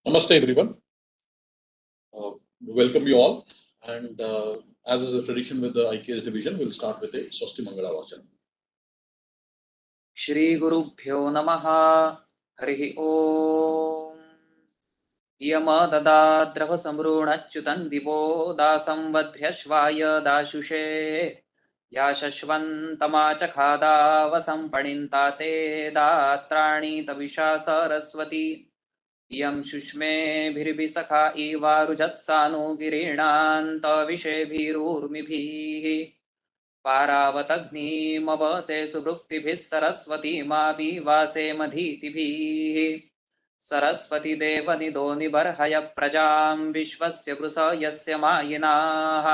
Namaste everyone. Welcome you all. And as is a tradition with the IKS division, we'll start with a Swasti Mangala Vachan. Shri Gurubhyo Namaha Harihi Om Yamadadadrava Samrunachyutan Divo Dasam Vadhyashvaya Dashushe Yashashvantamachakada Vasampanintate Datrani Tavisha Saraswati Yam Shushme Bhiribisakha Ivarujatsaну Girinanta Vishe Bhirurmibhi पारावतग्निमवसे सुवृक्तिभिः सरस्वतीमाविवासे मधीतिभिः Saraswati देवनिदो निबर्हय प्रजां विश्वस्य वृष यस्य मायिनाः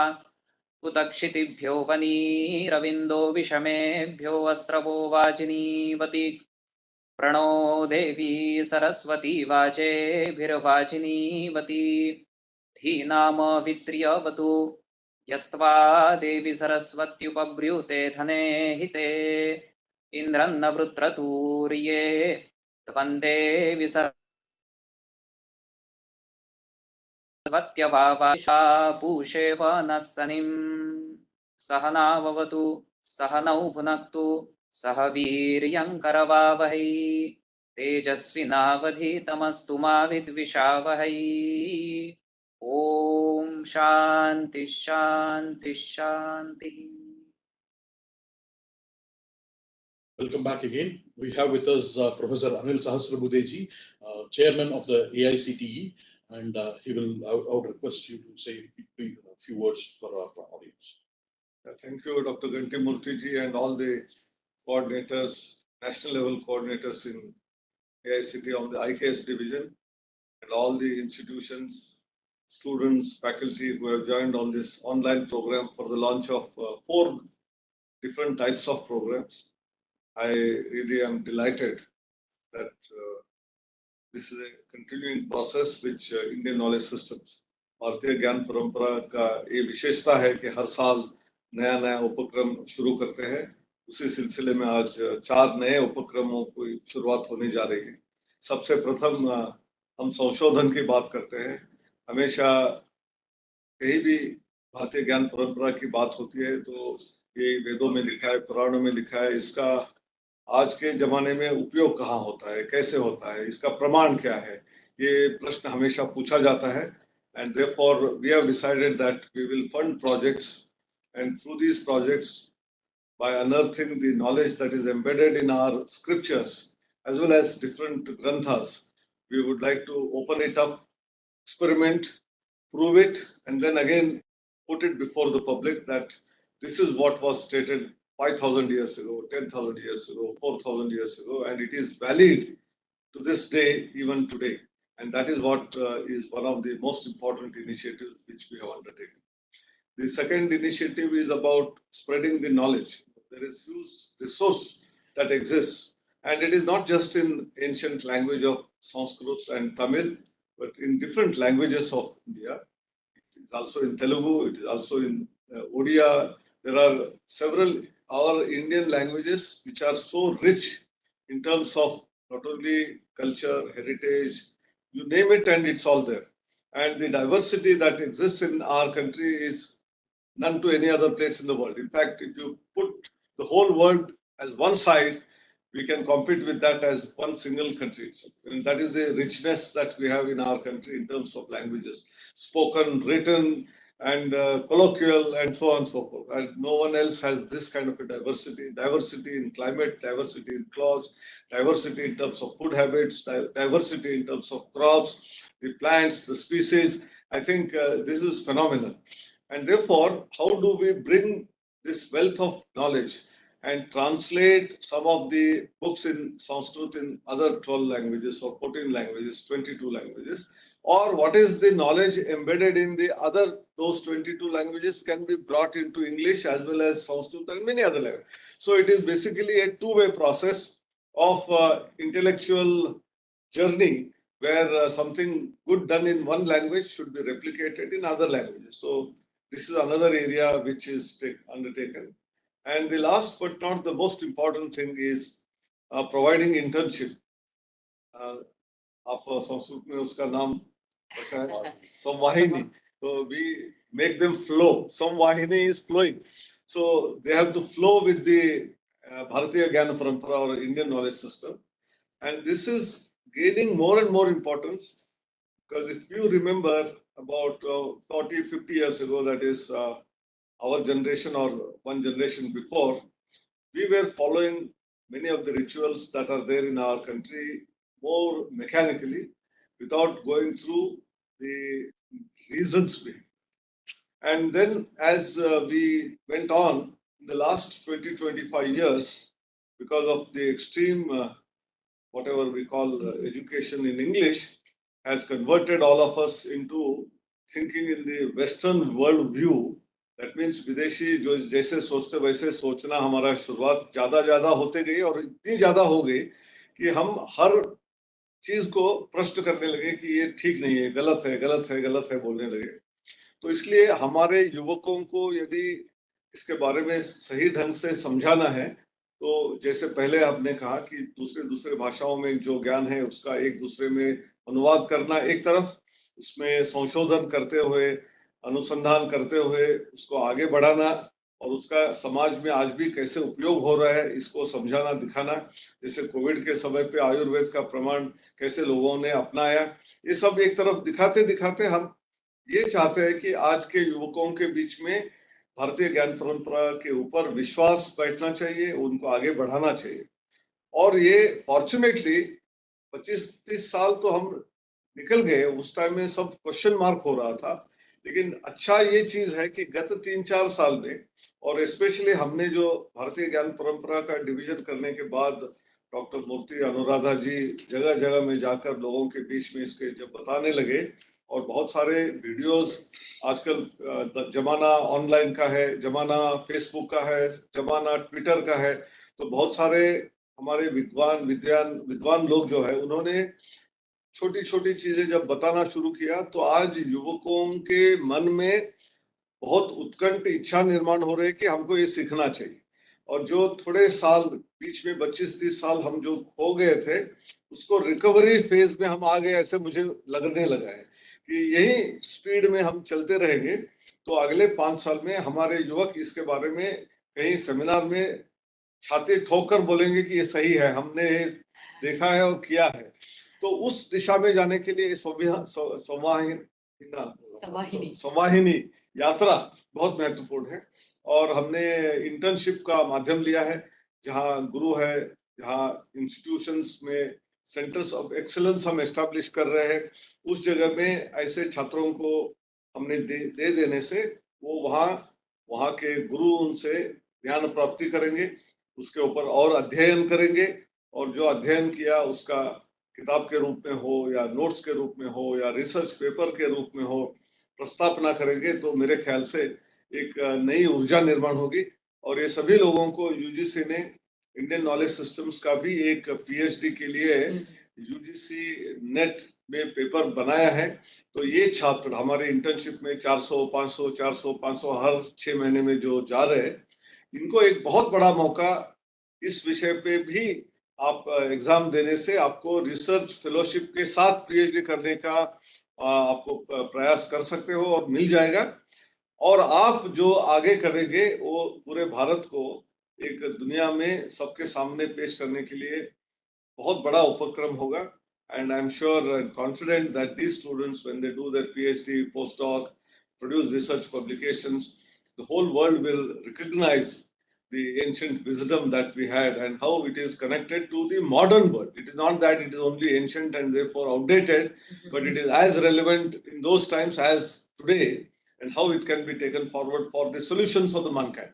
उतक्षितिभ्यो वनीरविन्दो विषमेभ्यो अस्रवो वाजिनीवति प्रणो देवी सरस्वती वाचेभिर्वाजिनीवति धीनामवित्र्यवतु यस्त्वा देवी सरस्वत्युपब्रूते धने हिते इन्द्रन्न वृत्रतूर्ये त्वन्दे विसर्वत्यभावाशा पूषेव नः सनिम् सहनाववतु सहनौ भुनक्तु सह वीर्यङ्करवावहै तेजस्विनावधीतमस्तु मा विद्विषावहै Om Shanti Shanti Shanti. Welcome back again. We have with us Professor Anil Sahasrabuddheji, Chairman of the AICTE, and he will. I would request you to say a few words for our audience. Thank you, Dr. Gantimurthy ji, and all the coordinators, national level coordinators in AICTE on the IKS division, and all the institutions, students, faculty who have joined on this online program for the launch of 4 different types of programs. I really am delighted that this is a continuing process which Indian knowledge systems, भारतीय ज्ञान परंपरा का ये विशेषता है कि हर साल नया नया उपक्रम शुरू करते हैं. उसी सिलसिले में आज 4 नए उपक्रमों की शुरुआत होने जा रही है. सबसे प्रथम हम संशोधन की बात करते हैं. हमेशा कहीं भी भारतीय ज्ञान परंपरा की बात होती है तो ये वेदों में लिखा है, पुराणों में लिखा है, इसका आज के जमाने में उपयोग कहाँ होता है, कैसे होता है, इसका प्रमाण क्या है, ये प्रश्न हमेशा पूछा जाता है. And therefore we have decided that we will fund projects, and through these projects, by unearthing the knowledge that is embedded in our scriptures as well as different granthas, we would like to open it up, experiment, prove it, and then again put it before the public that this is what was stated 5,000 years ago, 10,000 years ago, 4,000 years ago, and it is valid to this day, even today. And that is what is one of the most important initiatives which we have undertaken. The second initiative is about spreading the knowledge. There is huge resource that exists, and it is not just in ancient language of Sanskrit and Tamil, but in different languages of India. It is also in Telugu, it is also in Odia. There are several our Indian languages which are so rich in terms of not only culture, heritage, you name it and it's all there. And the diversity that exists in our country is none to any other place in the world. In fact, if you put the whole world as one side, we can compete with that as one single country. And that is the richness that we have in our country in terms of languages, spoken, written, and colloquial, and so on and so forth. And no one else has this kind of a diversity. Diversity in climate, diversity in clothes, diversity in terms of food habits, diversity in terms of crops, the plants, the species. I think this is phenomenal. And therefore, how do we bring this wealth of knowledge and translate some of the books in Sanskrit in other 12 languages or 14 languages, 22 languages, or what is the knowledge embedded in the other, those 22 languages can be brought into English as well as Sanskrit and many other languages. So it is basically a two-way process of intellectual journey where something good done in one language should be replicated in other languages. So this is another area which is undertaken. And the last but not the most important thing is providing internship. आप संस्कृत में उसका नाम कैसा है? संवाहिनी. So we make them flow. Samvahini is flowing. So they have to flow with the Bharatiya Jnana Parampara or Indian knowledge system. And this is gaining more and more importance because if you remember about 40, 50 years ago, that is our generation or one generation before, we were following many of the rituals that are there in our country more mechanically without going through the reasons behind. And then as we went on in the last 20, 25 years, because of the extreme, whatever we call education in English, has converted all of us into thinking in the Western world view. That means विदेशी जो जैसे सोचते वैसे सोचना हमारा शुरुआत ज्यादा होते गई और इतनी ज्यादा हो गई कि हम हर चीज को प्रश्न करने लगे कि ये ठीक नहीं है, गलत है बोलने लगे. तो इसलिए हमारे युवकों को यदि इसके बारे में सही ढंग से समझाना है, तो जैसे पहले आपने कहा कि दूसरे भाषाओं में जो ज्ञान है उसका एक दूसरे में अनुवाद करना एक तरफ, उसमें संशोधन करते हुए, अनुसंधान करते हुए उसको आगे बढ़ाना और उसका समाज में आज भी कैसे उपयोग हो रहा है इसको समझाना दिखाना. जैसे कोविड के समय पे आयुर्वेद का प्रमाण कैसे लोगों ने अपनाया, ये सब एक तरफ दिखाते दिखाते हम ये चाहते हैं कि आज के युवकों के बीच में भारतीय ज्ञान परंपरा के ऊपर विश्वास बैठना चाहिए, उनको आगे बढ़ाना चाहिए. और ये फॉर्चुनेटली 25-30 साल तो हम निकल गए, उस टाइम में सब क्वेश्चन मार्क हो रहा था. लेकिन अच्छा ये चीज है कि गत 3-4 साल में और स्पेशली हमने जो भारतीय ज्ञान परंपरा का डिवीजन करने के बाद डॉक्टर मूर्ति अनुराधा जी जगह जगह में जाकर लोगों के बीच में इसके जब बताने लगे और बहुत सारे वीडियोस, आजकल जमाना ऑनलाइन का है, जमाना फेसबुक का है, जमाना ट्विटर का है, तो बहुत सारे हमारे विद्वान लोग जो है उन्होंने छोटी छोटी चीजें जब बताना शुरू किया तो आज युवकों के मन में बहुत उत्कंठ इच्छा निर्माण हो रही है कि हमको ये सीखना चाहिए. और जो थोड़े साल बीच में 25-30 साल हम जो खो गए थे उसको रिकवरी फेज में हम आ गए, ऐसे मुझे लगने लगा है कि यही स्पीड में हम चलते रहेंगे तो अगले 5 साल में हमारे युवक इसके बारे में कहीं सेमिनार में छाती ठोक कर बोलेंगे कि ये सही है, हमने देखा है और किया है. तो उस दिशा में जाने के लिए संवाहिनी यात्रा बहुत महत्वपूर्ण है. और हमने इंटर्नशिप का माध्यम लिया है, जहाँ गुरु है, जहाँ इंस्टीट्यूशंस में सेंटर्स ऑफ एक्सीलेंस हम एस्टैब्लिश कर रहे हैं, उस जगह में ऐसे छात्रों को हमने दे देने से वो वहाँ के गुरु उनसे ज्ञान प्राप्ति करेंगे, उसके ऊपर और अध्ययन करेंगे और जो अध्ययन किया उसका किताब के रूप में हो या नोट्स के रूप में हो या रिसर्च पेपर के रूप में हो प्रस्तावना करेंगे. तो मेरे ख्याल से एक नई ऊर्जा निर्माण होगी. और ये सभी लोगों को यूजीसी ने इंडियन नॉलेज सिस्टम्स का भी एक पीएचडी के लिए यूजीसी नेट में पेपर बनाया है. तो ये छात्र हमारे इंटर्नशिप में 400, 500, 400, 500 हर 6 महीने में जो जा रहे हैं, इनको एक बहुत बड़ा मौका इस विषय पे भी आप एग्जाम देने से आपको रिसर्च फेलोशिप के साथ पीएचडी करने का आपको प्रयास कर सकते हो और मिल जाएगा. और आप जो आगे करेंगे वो पूरे भारत को एक दुनिया में सबके सामने पेश करने के लिए बहुत बड़ा उपक्रम होगा. And I'm sure and confident that these students, when they do their PhD, postdoc, produce research publications, the whole world will recognize the ancient wisdom that we had and how it is connected to the modern world. It is not that it is only ancient and therefore outdated, but it is as relevant in those times as today, and how it can be taken forward for the solutions of the mankind,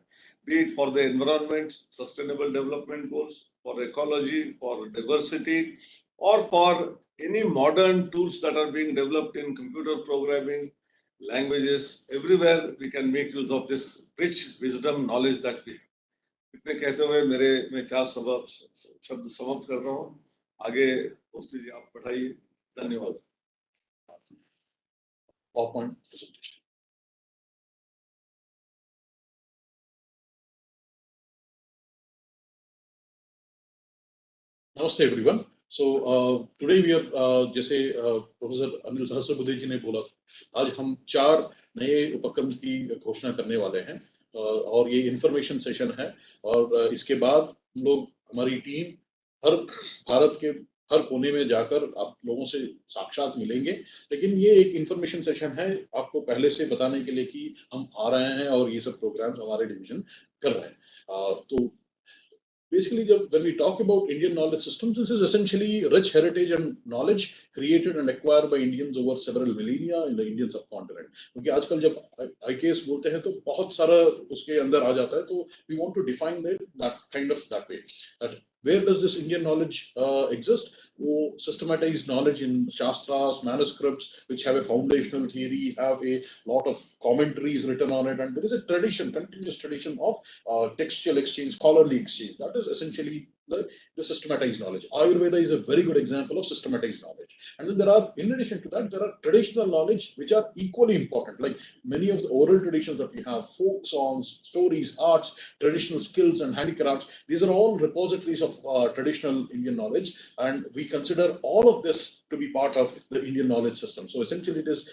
be it for the environment, sustainable development goals, for ecology, for diversity, or for any modern tools that are being developed in computer programming, languages. Everywhere we can make use of this rich wisdom, knowledge that we have. इतने कहते हुए मैं 4 शब्द समाप्त कर रहा हूँ. आगे मुफ्ती जी आप पढ़ाइए. धन्यवाद. PowerPoint presentation. Namaste everyone. today we are जैसे प्रोफेसर अनिल सहस्रबुद्धे जी ने बोला था, आज हम 4 नए उपक्रम की घोषणा करने वाले हैं और ये इंफॉर्मेशन सेशन है और इसके बाद हम लोग हमारी टीम हर भारत के हर कोने में जाकर आप लोगों से साक्षात मिलेंगे, लेकिन ये एक इंफॉर्मेशन सेशन है आपको पहले से बताने के लिए कि हम आ रहे हैं और ये सब प्रोग्राम्स हमारे डिवीजन कर रहे हैं। तो basically, when we talk about Indian knowledge systems, this is essentially rich heritage and knowledge created and acquired by Indians over several millennia in the Indian subcontinent. क्योंकि आजकल जब IKS बोलते हैं तो बहुत सारा उसके अंदर आ जाता है, तो we want to define that kind of that way. That where does this Indian knowledge exist? Systematized knowledge in shastras, manuscripts, which have a foundational theory, have a lot of commentaries written on it, and there is a tradition, continuous tradition of textual exchange, scholarly exchange. That is essentially the systematized knowledge. Ayurveda is a very good example of systematized knowledge. And then there are, in addition to that, there are traditional knowledge which are equally important, like many of the oral traditions that we have, folk songs, stories, arts, traditional skills and handicrafts. These are all repositories of traditional Indian knowledge, and we consider all of this to be part of the Indian knowledge system. So essentially it is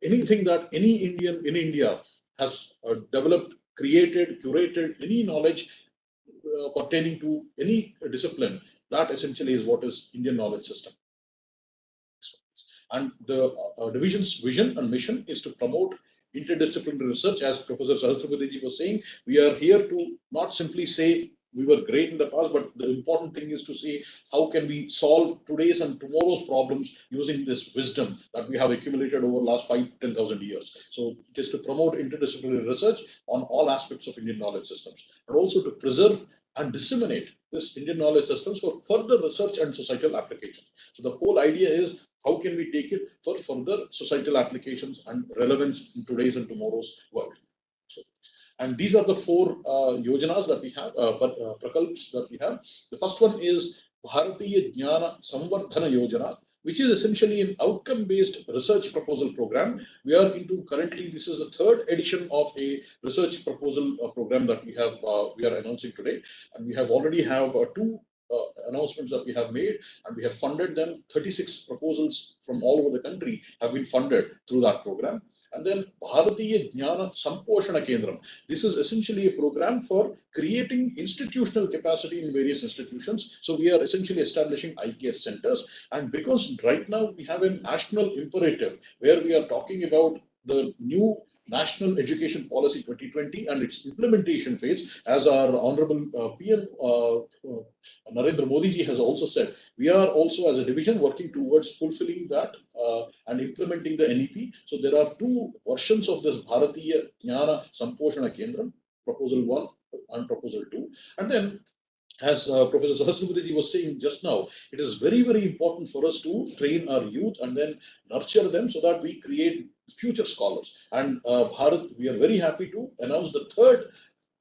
anything that any Indian in India has developed, created, curated, any knowledge pertaining to any discipline, that essentially is what is Indian knowledge system. And the division's vision and mission is to promote interdisciplinary research. As Professor Sahasrabudhe was saying, we are here to not simply say we were great in the past, but the important thing is to see how can we solve today's and tomorrow's problems using this wisdom that we have accumulated over the last 5,000-10,000 years. So it is to promote interdisciplinary research on all aspects of Indian knowledge systems, and also to preserve and disseminate this Indian knowledge systems for further research and societal applications. So the whole idea is how can we take it for further societal applications and relevance in today's and tomorrow's world. And these are the 4 yojanas that we have, prakalps that we have. The first one is Bharatiya Jnana Samvardhana Yojana, which is essentially an outcome-based research proposal program. We are into currently, this is the 3rd edition of a research proposal program that we are announcing today. And we have already have 2 announcements that we have made, and we have funded them. 36 proposals from all over the country have been funded through that program. And then Bharatiya Jnana Samposhana Kendram. This is essentially a program for creating institutional capacity in various institutions. So we are essentially establishing IKS centers. And because right now we have a national imperative where we are talking about the new National Education Policy 2020 and its implementation phase, as our Honorable PM Narendra Modi ji has also said, we are also as a division working towards fulfilling that and implementing the NEP. So there are 2 versions of this Bharatiya Jnana Samposhana Kendram, Proposal 1 and Proposal 2. And then as Professor Sahasrabudhe was saying just now, it is very, very important for us to train our youth and then nurture them so that we create future scholars. And Bharat, we are very happy to announce the 3rd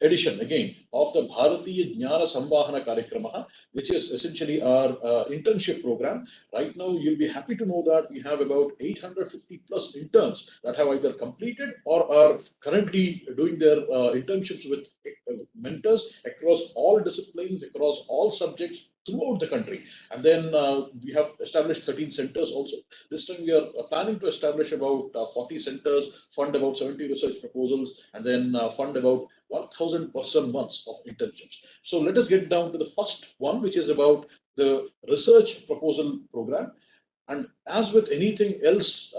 edition again of the Bharatiya Jnana Sambahana Karikrama, which is essentially our internship program. Right now, you'll be happy to know that we have about 850 plus interns that have either completed or are currently doing their internships with mentors across all disciplines, across all subjects throughout the country. And then we have established 13 centers also. This time we are planning to establish about 40 centers, fund about 70 research proposals, and then fund about 1,000 person months of internships. So let us get down to the first one, which is about the research proposal program. And as with anything else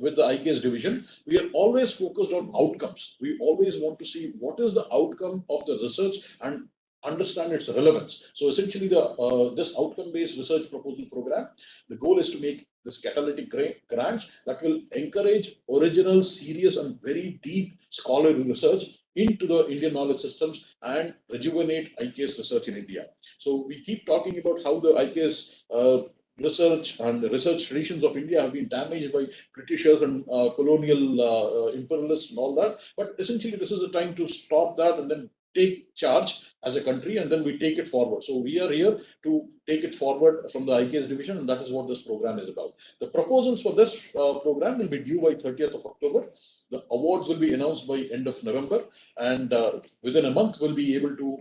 with the IKS division, we are always focused on outcomes. We always want to see what is the outcome of the research and understand its relevance. So essentially, this outcome-based research proposal program, the goal is to make this catalytic grants that will encourage original, serious, and very deep scholarly research into the Indian knowledge systems and rejuvenate IKS research in India. So we keep talking about how the IKS research and the research traditions of India have been damaged by Britishers and colonial imperialists and all that. But essentially, this is a time to stop that and then take charge as a country, and then we take it forward. So we are here to take it forward from the IKS division, and that is what this program is about. The proposals for this program will be due by 30th of October. The awards will be announced by end of November, and within a month we'll be able to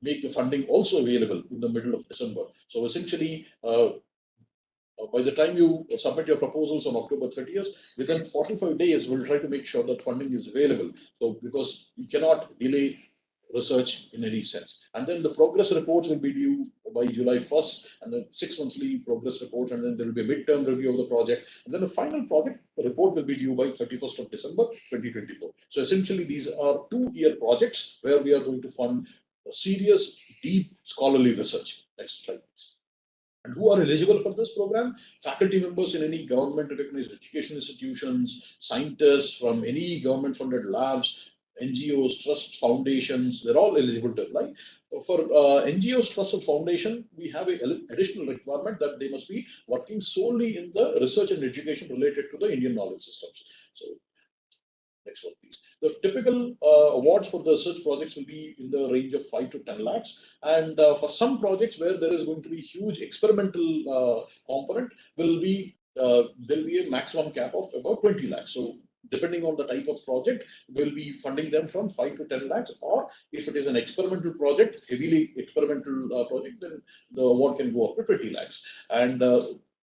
make the funding also available in the middle of December. So essentially, by the time you submit your proposals on October 30th, within 45 days, we'll try to make sure that funding is available. So because you cannot delay research in any sense. And then the progress reports will be due by July 1st, and then 6 monthly progress reports, and then there will be a midterm review of the project. And then the final project report will be due by 31st of December 2024. So essentially, these are 2-year projects where we are going to fund serious, deep scholarly research. Next slide, please. And who are eligible for this program? Faculty members in any government recognized education institutions, scientists from any government funded labs, NGOs, trusts, foundations, they're all eligible to apply. For NGOs, trusts, and foundation, we have an additional requirement that they must be working solely in the research and education related to the Indian knowledge systems. So next one, please. The typical awards for the research projects will be in the range of 5 to 10 lakhs. And for some projects where there is going to be huge experimental component, there'll be a maximum cap of about 20 lakhs. So depending on the type of project, we'll be funding them from 5 to 10 lakhs. Or if it is an experimental project, heavily experimental project, then the award can go up to 20 lakhs. And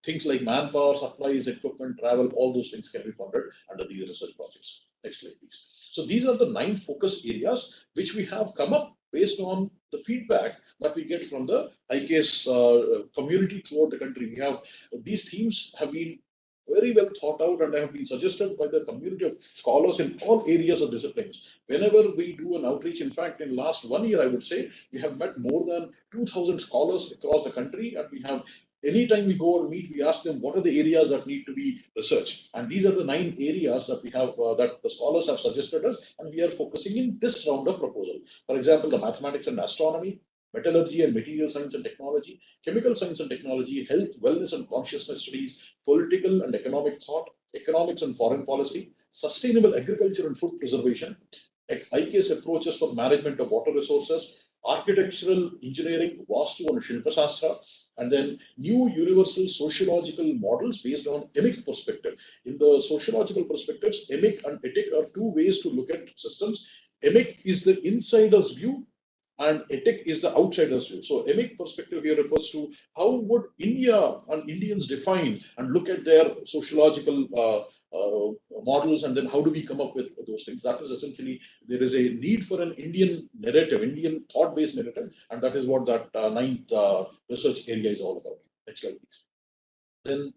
things like manpower, supplies, equipment, travel, all those things can be funded under these research projects. Next slide, please. So these are the 9 focus areas which we have come up based on the feedback that we get from the IKS community throughout the country. We have these themes have been very well thought out and have been suggested by the community of scholars in all areas of disciplines. Whenever we do an outreach, in fact, in last 1 year, I would say, we have met more than 2,000 scholars across the country, and we have anytime we go and meet, we ask them what are the areas that need to be researched. And these are the 9 areas that we have, that the scholars have suggested us, and we are focusing in this round of proposal. For example, the mathematics and astronomy, metallurgy and material science and technology, chemical science and technology, health, wellness and consciousness studies, political and economic thought, economics and foreign policy, sustainable agriculture and food preservation, IKS approaches for management of water resources, architectural engineering, Vastu and Shilpa Shastra, and then new universal sociological models based on emic perspective. In the sociological perspectives, emic and etic are 2 ways to look at systems. Emic is the insider's view, and etic is the outsider's view. So emic perspective here refers to how would India and Indians define and look at their sociological models, and then how do we come up with those things. That is essentially, there is a need for an Indian narrative, Indian thought-based narrative, and that is what that 9th research area is all about. Next slide, please. Then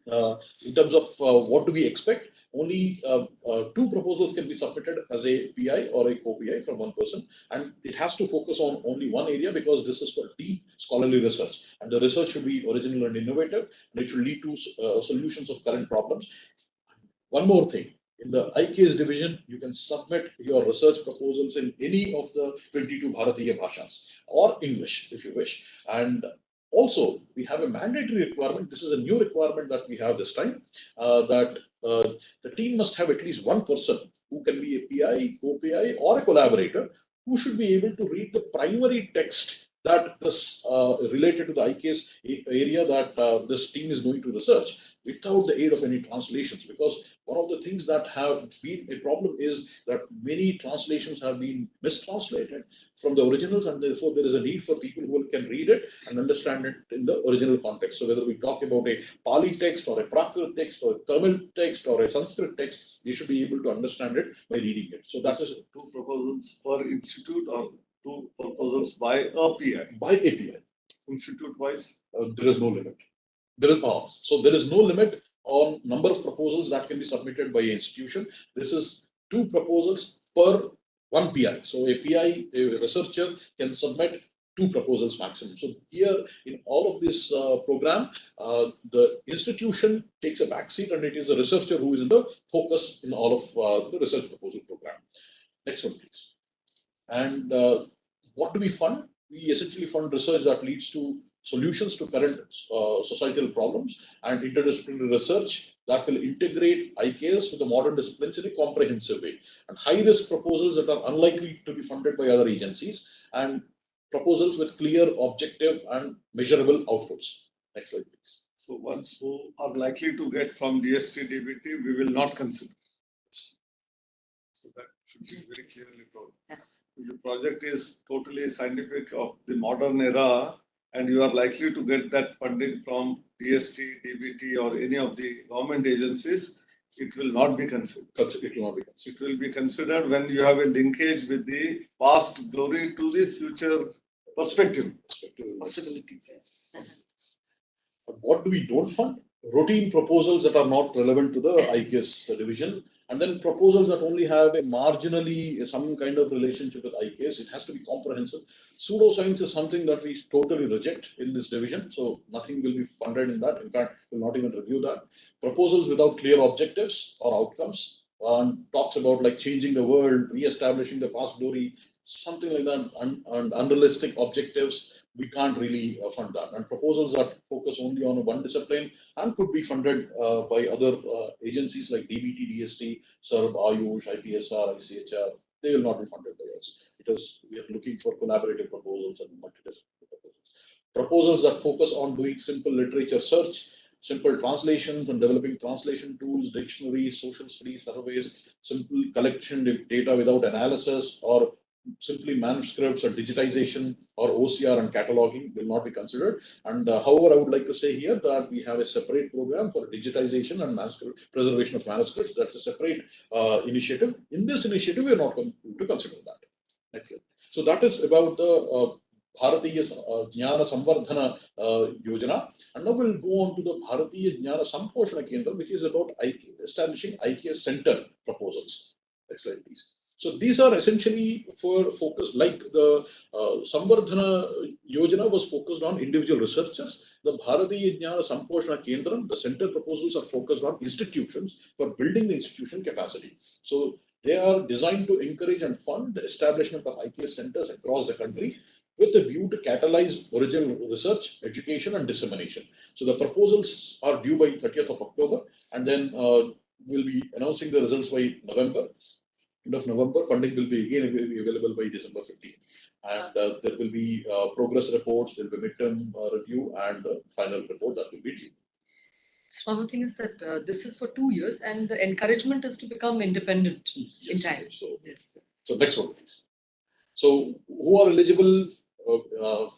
in terms of what do we expect, only 2 proposals can be submitted as a PI or a co-PI from one person, and it has to focus on only one area because this is for deep scholarly research, and the research should be original and innovative, and it should lead to solutions of current problems. One more thing, in the IKS division, you can submit your research proposals in any of the 22 Bharatiya Bhashas or English if you wish. And also, we have a mandatory requirement. This is a new requirement that we have this time, that the team must have at least one person who can be a PI, co-PI, or a collaborator who should be able to read the primary text that this related to the IKS area that this team is going to research without the aid of any translations. Because one of the things that have been a problem is that many translations have been mistranslated from the originals, and therefore there is a need for people who can read it and understand it in the original context. So whether we talk about a Pali text or a Prakrit text or a Tamil text or a Sanskrit text, they should be able to understand it by reading it. So that is 2 proposals per institute or 2 proposals by a PI? By API. Institute wise? There is no limit. There is no limit on number of proposals that can be submitted by an institution. This is 2 proposals per one PI. So a PI, a researcher, can submit 2 proposals maximum. So here in all of this program, the institution takes a backseat, and it is the researcher who is in the focus in all of the research proposal program. Next one, please. And what do we fund? We essentially fund research that leads to solutions to current societal problems and interdisciplinary research that will integrate IKS with the modern disciplines in a comprehensive way, and high-risk proposals that are unlikely to be funded by other agencies, and proposals with clear, objective, and measurable outputs. Next slide, please. So ones who are likely to get from DST DBT, we will not consider. So that should be very clearly told. your project is totally scientific of the modern era, and you are likely to get that funding from DST, DBT, or any of the government agencies, it will not be considered. It will not be considered. It will be considered when you have a linkage with the past glory to the future perspective. Possibility. But what do we don't fund? Routine proposals that are not relevant to the IKS division, and then proposals that only have a marginally some kind of relationship with IKS. It has to be comprehensive. Pseudoscience is something that we totally reject in this division, so nothing will be funded in that. In fact, we'll not even review that. Proposals without clear objectives or outcomes, and talks about like changing the world, re-establishing the past glory, something like that, and unrealistic objectives. We can't really fund that. And proposals that focus only on one discipline and could be funded by other agencies like DBT, DST, SERB, Ayush, IPSR, ICHR, they will not be funded by us because we are looking for collaborative proposals and multidisciplinary proposals. Proposals that focus on doing simple literature search, simple translations and developing translation tools, dictionaries, social studies, surveys, simple collection of data without analysis, or simply manuscripts or digitization or OCR and cataloging will not be considered. And however, I would like to say here that we have a separate program for digitization and preservation of manuscripts. That's a separate initiative. In this initiative, we are not going to consider that. Next slide. So that is about the Bharatiya Jnana Samvardhana Yojana. And now we'll go on to the Bharatiya Jnana Samposhana Kendra, which is about establishing IKS Center proposals. Next slide, please. So these are essentially for focus, like the Samvardhana Yojana was focused on individual researchers. The Bharatiya Jnana Samposhana Kendram, the center proposals are focused on institutions for building the institution capacity. So they are designed to encourage and fund the establishment of IKS centers across the country with a view to catalyze original research, education, and dissemination. So the proposals are due by 30th of October, and then we'll be announcing the results by November. End of November, funding will be again available by December 15th. And there will be progress reports, there will be midterm review, and final report that will be due. So one more thing is that this is for 2 years, and the encouragement is to become independent in time. So next one, please. So who are eligible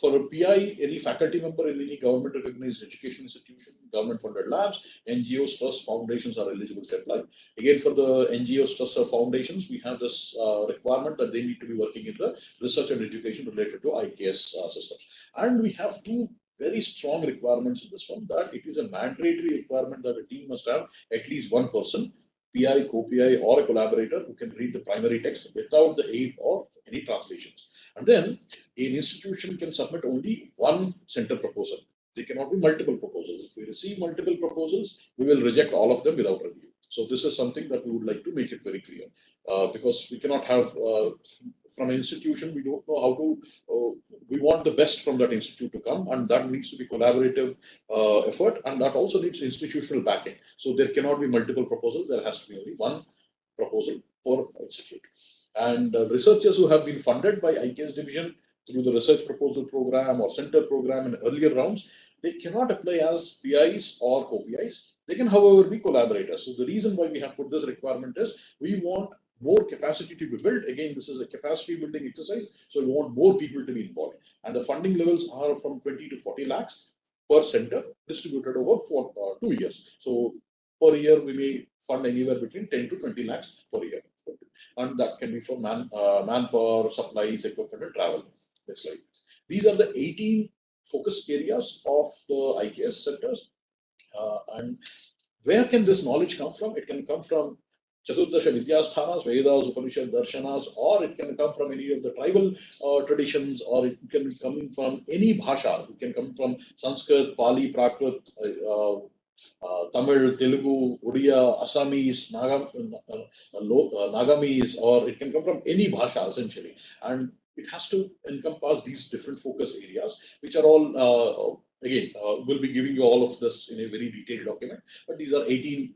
for a PI? Any faculty member in any government recognized education institution, government funded labs, NGOs, trusts, foundations are eligible to apply. Again, for the NGOs, trusts, or foundations, we have this requirement that they need to be working in the research and education related to IKS systems. And we have two very strong requirements in this one, that it is a mandatory requirement that a team must have at least one person, PI, co-PI, or a collaborator who can read the primary text without the aid of any translations. And then an institution can submit only one center proposal. There cannot be multiple proposals. If we receive multiple proposals, we will reject all of them without review. So this is something that we would like to make it very clear, because we cannot have, from an institution, we don't know how to, we want the best from that institute to come, and that needs to be collaborative effort, and that also needs institutional backing. So there cannot be multiple proposals, there has to be only one proposal per institute. And researchers who have been funded by IKS division through the research proposal program or center program in earlier rounds, they cannot apply as PIs or co-PIs. They can, however, be collaborators. So the reason why we have put this requirement is we want more capacity to be built. Again, this is a capacity building exercise. So we want more people to be involved. And the funding levels are from 20 to 40 lakhs per center distributed over 2 years. So per year, we may fund anywhere between 10 to 20 lakhs per year. And that can be for manpower, supplies, equipment, and travel. Next slide. These are the 18 focus areas of the IKS centers. And where can this knowledge come from? It can come from Chaturdasha Vidyasthanas, Vedas, Upanishads, Darshanas, or it can come from any of the tribal traditions, or it can come from any bhasha. It can come from Sanskrit, Pali, Prakrit, Tamil, Telugu, Odia, Assamese, Nagamese, or it can come from any bhasha essentially. And it has to encompass these different focus areas, which are all, again, we'll be giving you all of this in a very detailed document, but these are 18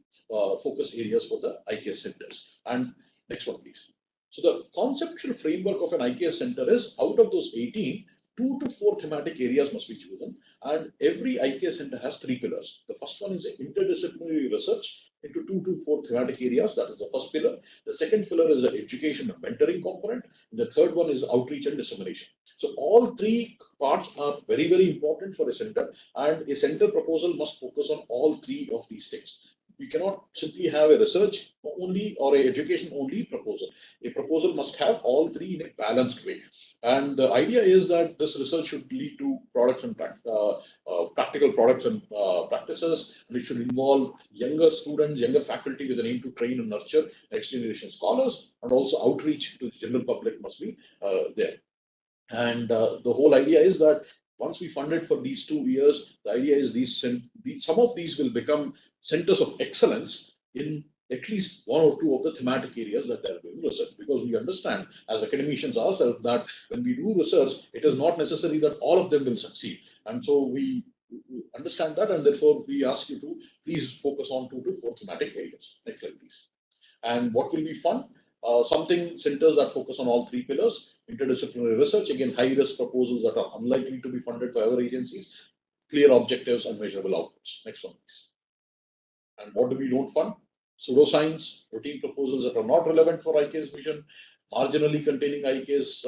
focus areas for the IKS centers. And next one, please. So the conceptual framework of an IKS center is, out of those 18, 2 to 4 thematic areas must be chosen, and every IKS center has 3 pillars. The first one is interdisciplinary research into 2 to 4 thematic areas. That is the first pillar. The second pillar is the education and mentoring component. And the third one is outreach and dissemination. So all 3 parts are very, very important for a center, and a center proposal must focus on all 3 of these things. You cannot simply have a research only or a education only proposal. A proposal must have all 3 in a balanced way. And the idea is that this research should lead to products and practical products and practices, and it should involve younger students, younger faculty with an aim to train and nurture next generation scholars, and also outreach to the general public must be there. And the whole idea is that once we fund it for these 2 years, the idea is some of these will become centers of excellence in at least 1 or 2 of the thematic areas that they're doing research. Because we understand as academicians ourselves that when we do research, it is not necessary that all of them will succeed. And so we understand that, and therefore we ask you to please focus on 2 to 4 thematic areas. Next slide, please. And what will we fund? Something centers that focus on all 3 pillars, interdisciplinary research, again, high risk proposals that are unlikely to be funded by other agencies, clear objectives and measurable outputs. Next one, please. And what do we don't fund? Pseudoscience, routine proposals that are not relevant for IKS vision, marginally containing IKS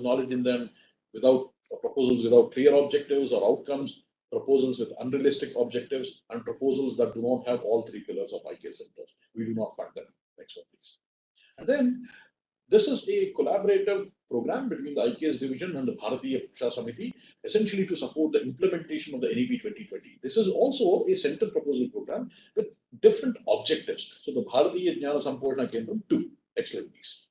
knowledge in them, without proposals without clear objectives or outcomes, proposals with unrealistic objectives, and proposals that do not have all 3 pillars of IKS centers. We do not fund them. Next one, please. And then this is a collaborative program between the IKS division and the Bharatiya Paksha Samiti, essentially to support the implementation of the NEP 2020. This is also a center proposal program with different objectives. So the Bharatiya Jnana Samposhna Kendram 2. Excellent, please.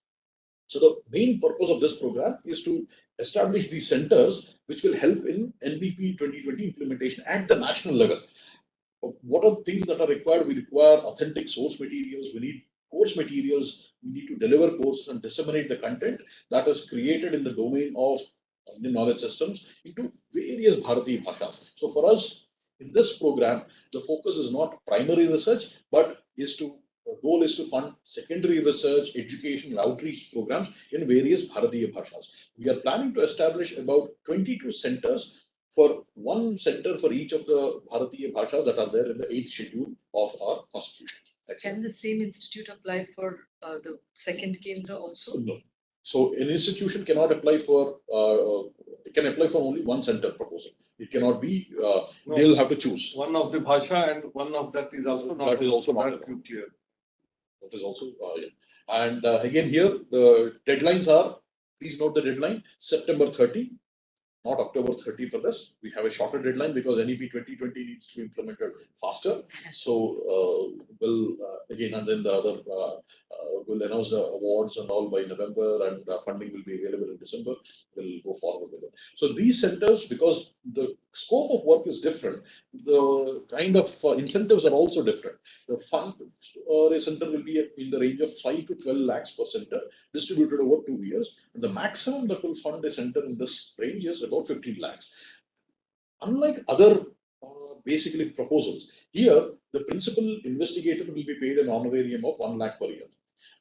So the main purpose of this program is to establish these centers which will help in NEP 2020 implementation at the national level. What are things that are required? We require authentic source materials. We need course materials. We need to deliver courses and disseminate the content that is created in the domain of Indian knowledge systems into various Bharatiya bhashas. So for us in this program, the focus is not primary research, but the goal is to fund secondary research, education, and outreach programs in various Bharatiya bhashas. We are planning to establish about 22 centers, for 1 center for each of the Bharatiya bhashas that are there in the 8th schedule of our constitution. Can the same institute apply for the second Kendra also? No. So an institution cannot apply for, it can apply for only 1 center proposal. It cannot be, No. they'll have to choose. One of the bhasha and one of that is also not. That is also not that clear. That is also, yeah. And again here, the deadlines are, please note the deadline, September 30. Not October 30 for this. We have a shorter deadline because NEP 2020 needs to be implemented faster. So we'll again, and then the other will announce the awards and all by November, and funding will be available in December. We'll go forward with it. So these centers, because the scope of work is different, the kind of incentives are also different. The fund or a center will be in the range of 5 to 12 lakhs per center, distributed over 2 years. And the maximum that will fund a center in this range is about 15 lakhs. Unlike other basically proposals, here the principal investigator will be paid an honorarium of 1 lakh per year.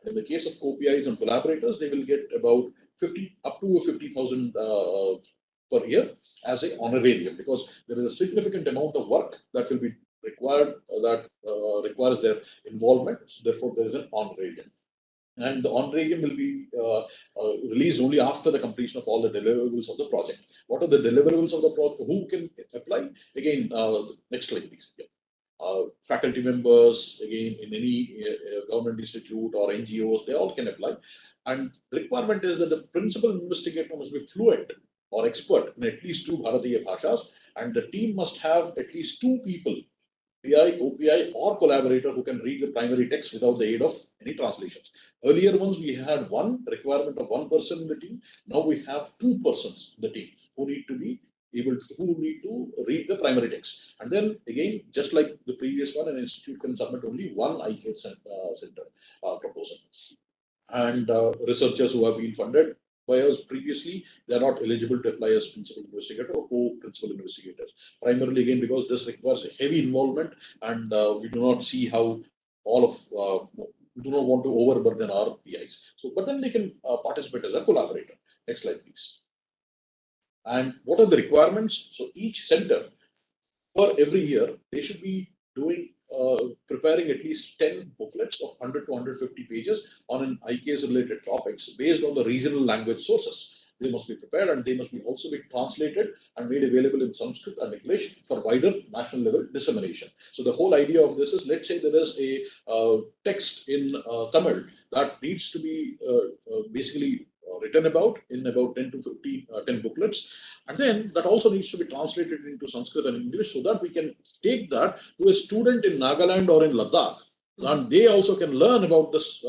And in the case of co-PIs and collaborators, they will get about 50 up to 50,000 per year as a honorarium, because there is a significant amount of work that will be required that requires their involvement. So therefore, there is an honorarium. And the honorarium will be released only after the completion of all the deliverables of the project. What are the deliverables of the project? Who can apply? Again, next slide, please. Yeah. Faculty members, again, in any government institute or NGOs, they all can apply. And the requirement is that the principal investigator must be fluent or expert in at least 2 Bharatiya bhashas, and the team must have at least 2 people, PI, OPI, or collaborator who can read the primary text without the aid of any translations. Earlier ones, we had one requirement of 1 person in the team. Now we have 2 persons in the team who need to be who need to read the primary text. And then again, just like the previous one, an institute can submit only 1 IKS center proposal. And researchers who have been funded by us previously, they are not eligible to apply as principal investigator or co-principal investigators. Primarily, again, because this requires a heavy involvement, and we do not see how all of we do not want to overburden our PIs. So, but then they can participate as a collaborator. Next slide, please. And what are the requirements? So each center for every year, they should be doing preparing at least 10 booklets of 100 to 150 pages on an IKS related topics based on the regional language sources. They must be prepared and they must be also be translated and made available in Sanskrit and English for wider national level dissemination. So the whole idea of this is, let's say there is a text in Tamil that needs to be basically written about in about 10 to 15, 10 booklets. And then that also needs to be translated into Sanskrit and English so that we can take that to a student in Nagaland or in Ladakh. And they also can learn about this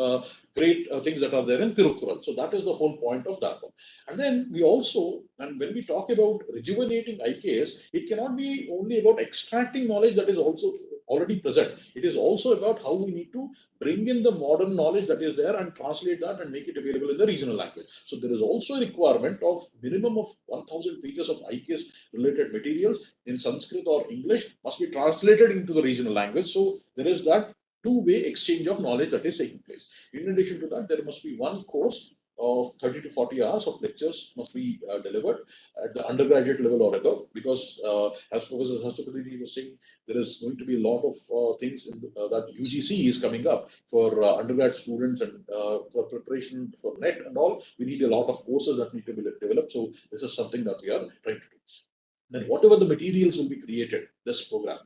great things that are there in Tirukkural. So that is the whole point of that one. And then we also, and when we talk about rejuvenating IKS, it cannot be only about extracting knowledge that is also already present. It is also about how we need to bring in the modern knowledge that is there and translate that and make it available in the regional language. So there is also a requirement of minimum of 1000 pages of IKS related materials in Sanskrit or English must be translated into the regional language. So there is that two-way exchange of knowledge that is taking place. In addition to that, there must be one course of 30 to 40 hours of lectures must be delivered at the undergraduate level or above, because as Professor Sastapati was saying, there is going to be a lot of things in that UGC is coming up for undergrad students and for preparation for NET and all. We need a lot of courses that need to be developed. So this is something that we are trying to do. Then whatever the materials will be created, this program,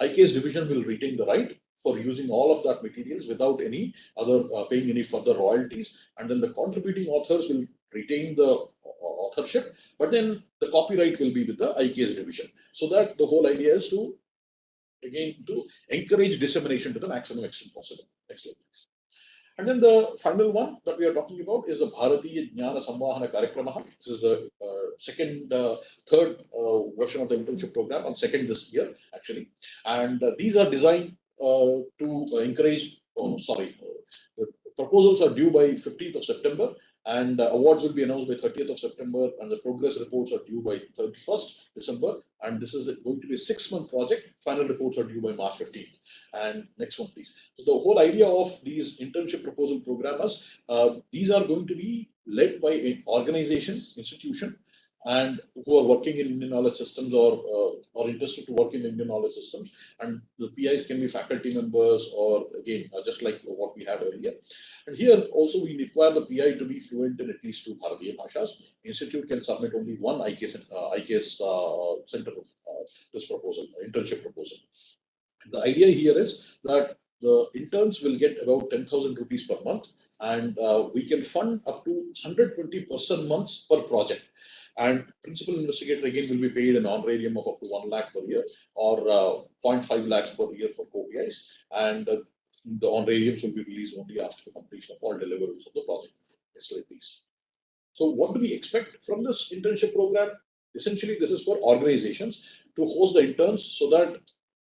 IKS division will retain the right for using all of that materials without any other paying any further royalties. And then the contributing authors will retain the authorship, but then the copyright will be with the IKS division. So that the whole idea is to, again, to encourage dissemination to the maximum extent possible. Next slide, please. And then the final one that we are talking about is the Bharatiya Jnana Samvahana Karyakramah. This is the third version of the internship program, on second this year, actually. And these are designed to encourage, the proposals are due by 15th of September. And awards will be announced by 30th of September, and the progress reports are due by 31st December. And this is going to be a 6-month project. Final reports are due by March 15th. And next one, please. So the whole idea of these internship proposal programs, these are going to be led by an organization, institution, and who are working in Indian knowledge systems or interested to work in Indian knowledge systems. And the PIs can be faculty members or, again, just like what we had earlier. And here also we require the PI to be fluent in at least 2 Bharatiya Bhashas. Institute can submit only one IKS center of this proposal, internship proposal. The idea here is that the interns will get about 10,000 rupees per month, and we can fund up to 120 person months per project. And principal investigator again will be paid an honorarium of up to 1 lakh per year, or 0.5 lakhs per year for co-PIs. And the honorariums will be released only after the completion of all deliverables of the project. Next slide, please. So what do we expect from this internship program? Essentially, this is for organizations to host the interns so that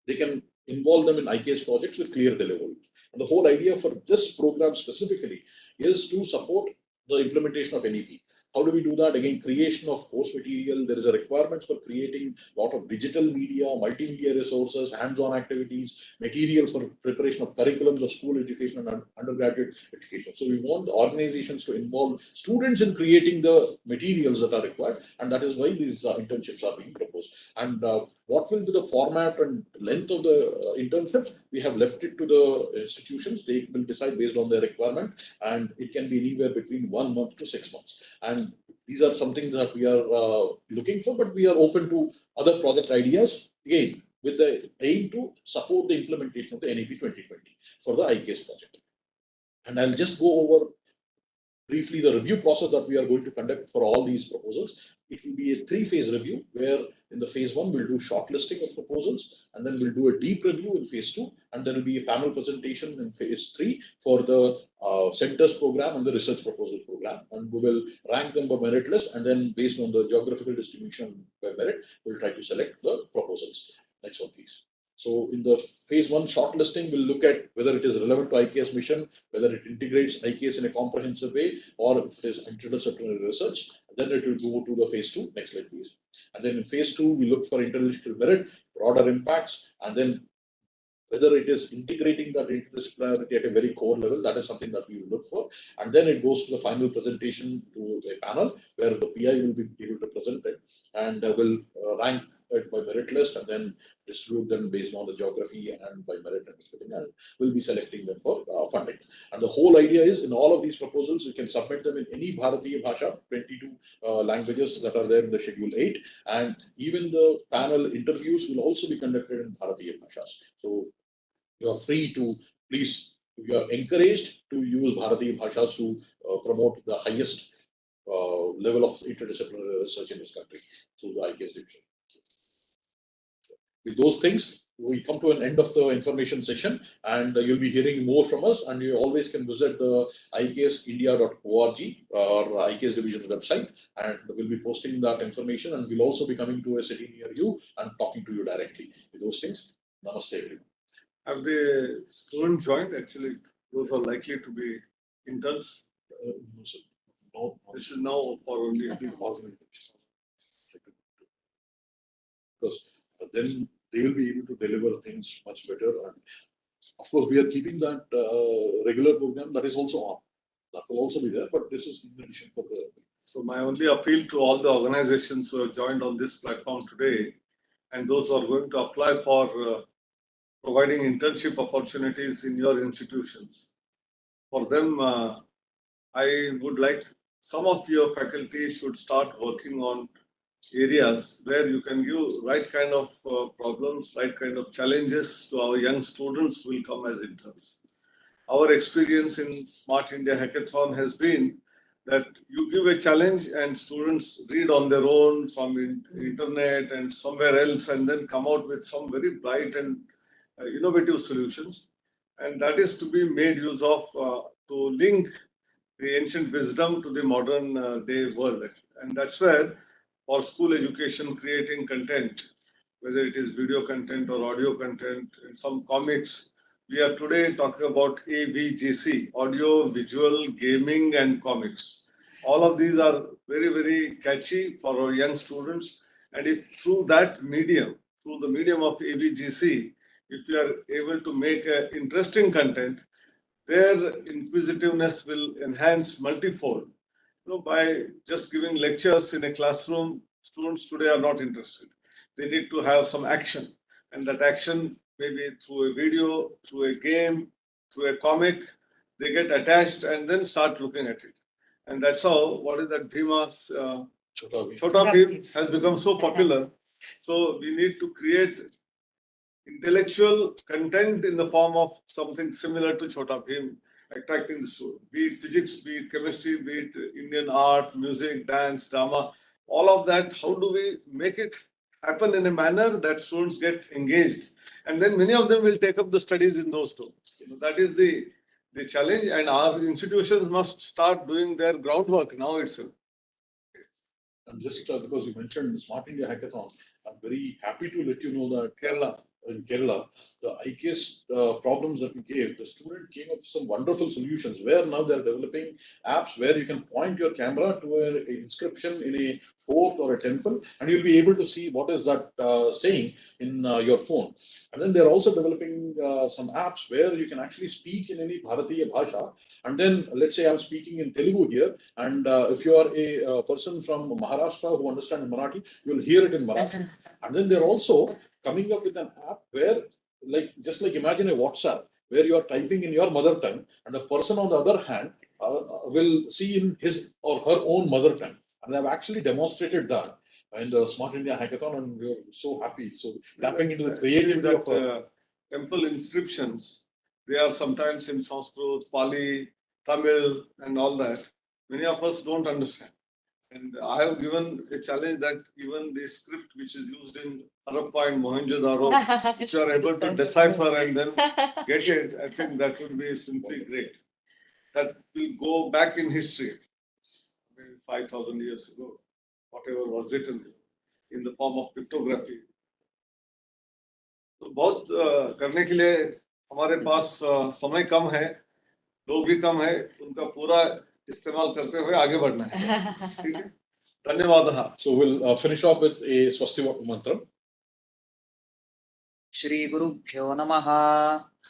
they can involve them in IKS projects with clear deliverables. And the whole idea for this program specifically is to support the implementation of NEP. How do we do that? Again, creation of course material. There is a requirement for creating a lot of digital media, multimedia resources, hands-on activities, material for preparation of curriculums of school education and undergraduate education. So we want the organizations to involve students in creating the materials that are required. And that is why these internships are being proposed. And what will be the format and length of the internships? We have left it to the institutions. They will decide based on their requirement. And it can be anywhere between 1 month to 6 months. And these are something that we are looking for, but we are open to other project ideas, again, with the aim to support the implementation of the NEP 2020 for the IKS project. And I'll just go over briefly the review process that we are going to conduct for all these proposals. It will be a 3-phase review, where in the phase 1, we'll do shortlisting of proposals, and then we'll do a deep review in phase 2, and there will be a panel presentation in phase 3 for the centers program and the research proposal program. And we will rank them by merit list, and then based on the geographical distribution by merit, we'll try to select the proposals. Next one, please. So in the phase 1 shortlisting, we'll look at whether it is relevant to IKS mission, whether it integrates IKS in a comprehensive way, or if it is interdisciplinary research. Then it will go to the phase 2. Next slide, please. And then in phase 2, we look for intellectual merit, broader impacts, and then whether it is integrating that interdisciplinarity at a very core level, that is something that we will look for. And then it goes to the final presentation to a panel where the PI will be able to present it and will rank it by merit list and then distribute them based on the geography and by merit and everything, and we'll be selecting them for funding. And the whole idea is in all of these proposals, you can submit them in any Bharatiya Bhasha, 22 languages that are there in the Schedule 8. And even the panel interviews will also be conducted in Bharatiya Bhashas. So you are free to, please, you are encouraged to use Bharatiya Bhashas to promote the highest level of interdisciplinary research in this country through the IKS division. With those things, we come to an end of the information session, and you'll be hearing more from us. And you always can visit the iksindia.org or IKS division's website, and we'll be posting that information. And we'll also be coming to a city near you and talking to you directly. With those things, namaste everyone. Have the students joined? Actually, those are likely to be interns. No, sir. No, This is now for only because then they will be able to deliver things much better. And of course, we are keeping that regular program that is also on. That will also be there, but this is in addition for the. So my only appeal to all the organizations who have joined on this platform today, and those who are going to apply for providing internship opportunities in your institutions, for them, I would like some of your faculty should start working on areas where you can give right kind of problems, right kind of challenges to our young students who will come as interns. Our experience in Smart India Hackathon has been that you give a challenge and students read on their own from internet and somewhere else and then come out with some very bright and innovative solutions. And that is to be made use of to link the ancient wisdom to the modern day world. And that's where for school education, creating content, whether it is video content or audio content, in some comics, we are today talking about AVGC, audio, visual, gaming, and comics. All of these are very, very catchy for our young students. And if through that medium, through the medium of AVGC, if you are able to make interesting content, their inquisitiveness will enhance multifold. By just giving lectures in a classroom, students today are not interested. They need to have some action, and that action maybe through a video, through a game, through a comic, they get attached and then start looking at it. And that's how, what is that, Bhima's Chota Bhim has become so popular. So we need to create intellectual content in the form of something similar to Chota Bhim, attracting the student, be it physics, be it chemistry, be it Indian art, music, dance, drama, all of that. How do we make it happen in a manner that students get engaged? And then many of them will take up the studies in those domains. That is the challenge, and our institutions must start doing their groundwork now itself. And just because you mentioned the Smart India Hackathon, I'm very happy to let you know that in Kerala, the IKS problems that we gave, the student came up with some wonderful solutions where now they're developing apps where you can point your camera to an inscription in a fort or a temple, and you'll be able to see what is that saying in your phone. And then they're also developing some apps where you can actually speak in any Bharatiya Bhasha. And then let's say I'm speaking in Telugu here, and if you are a person from Maharashtra who understands Marathi, you'll hear it in Marathi. And then they're also coming up with an app where, just like imagine a WhatsApp where you are typing in your mother tongue, and the person on the other hand will see in his or her own mother tongue. And they've actually demonstrated that in the Smart India Hackathon, and we're so happy. So tapping into the creativity of temple inscriptions, they are sometimes in Sanskrit, Pali, Tamil, and all that. Many of us don't understand. And I have given a challenge that even the script which is used in Harappa and Mohenjo-daro, if you are able to decipher and then get it, I think that would be simply great. That will go back in history, maybe 5,000 years ago, whatever was written in the form of pictography. तो बहुत करने के लिए हमारे पास समय कम है, लोग भी कम है, उनका पूरा इस्तेमाल करते हुए आगे बढ़ना है. ठीक है, धन्यवाद. So we'll finish off with a Swasti Mantra. श्रीगुरुभ्यो नमः।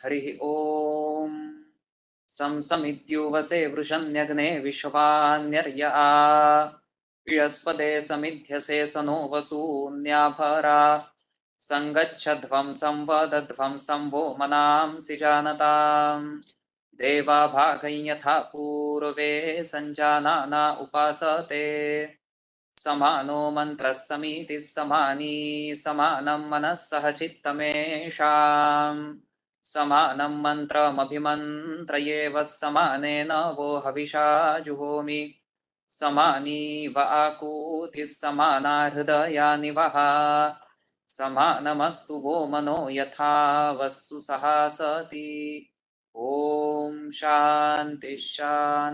हरिः ओम्। समित्युवसे वृषन्यग्ने विश्वान्यर्य आ वियस्पदे समिध्यसे सनो वसून्याभरा सङ्गच्छध्वं संवदध्वं संवो मनांसि जानताम् देवा भागं यथा पूर्वे सञ्जानाना उपासते समानो मन्त्रः समीतिः समानी समानं मनः सह चित्तमेषाम् समानं मन्त्रमभिमन्त्रयेव समानेन वो हविषा जुहोमि समानी व आकूतिः समाना हृदयानि वः समानमस्तु वो मनो यथा वस्तु सहासति। ॐ शान्ति शान्ति।